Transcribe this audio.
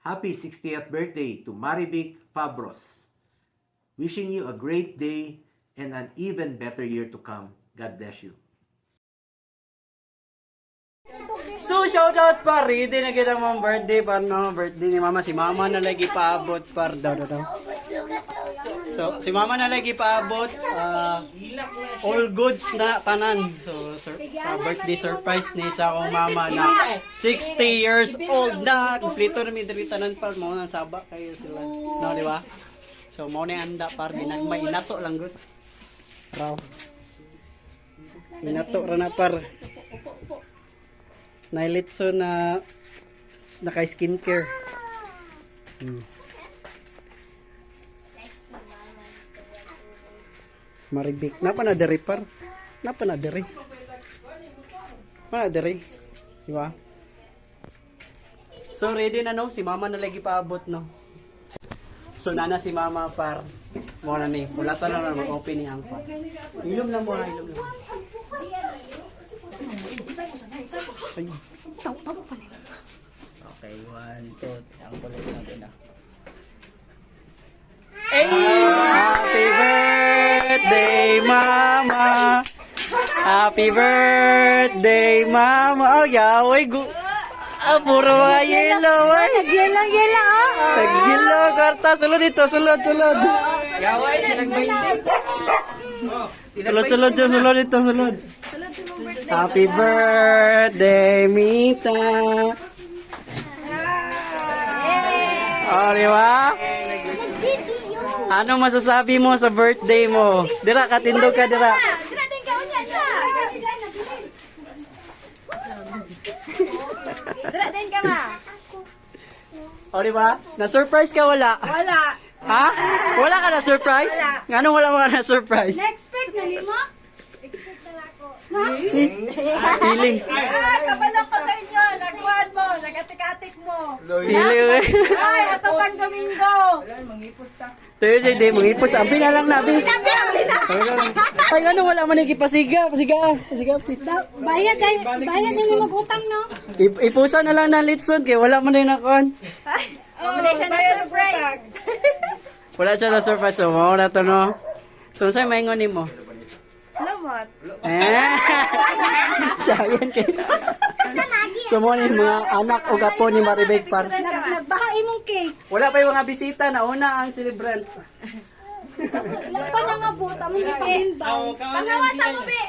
Happy 60th birthday to Marivic Fabros. Wishing you a great day and an even better year to come. God bless you. So, shoutout par. Ready na kita mong birthday par, no? Birthday ni mama. Si mama na lagi paabot par. Daw. So, si mama na lagi paabot. All goods na tanan. So, birthday surprise ni sa akong mama na 60 years old na. Kompleto na may tanan par. Mo nang sabak kayo sila. No, di ba? So, mo na anda par. May inato lang good. Raw. Inato ra na par. Nailitso na naka-skincare. Maribik. Napa na dere par? Napa na dere? Mana dere? Diba? So ready na no? Si mama na lagi paabot no? So nana si mama par. Mo na ni. Wala ta na mag-open ni ang par. Ilom lang mo ha. Ilom lang. Okay, 1, 2, ang tuloy na din ah. Happy birthday, mama! Happy birthday, mama! Oh, yaway, puro yellow, ay! Yela, Tag-yellow, karta. Sulod dito, sulod. Yaway, sulod dito, sulod. Happy birthday, Mita! Oh, di ba? Ano masasabi mo sa birthday mo? Dira, katindog ka, dira. Dira din ka unya sa. Dira din ka ma. O, di ba? Na-surprise ka, wala? Wala. Ha? Wala ka na-surprise? Ngano wala mo ka na-surprise? Na-expect na nimo? Expect na ako. Feeling. Kabalo ko sa inyo. Nagkuhan mo. Nagatik-atik mo. Feeling, eh. Ay, ato pang Domingo. Tuyo, di, mangipos. Ampi na lang, nabi. Ay, ano, wala man ikipasiga. Pasiga, pizza. Bayad din yung mag-utang, no? Ipusa na lang ng litson, kaya wala man din nakon. Wala siya na surprise. Wala siya na surprise. So, mauna to, no? So, sa'yo maingon mo? Lamot. Sayan kayo. So, mo ni mga anak o gapo ni Maribek par. Nagbahay mong cake. Wala pa yung mga bisita, nauna ang celebrant. Wala pa na nga po. Tamang ipagimbaw. Pangawa sa mubi.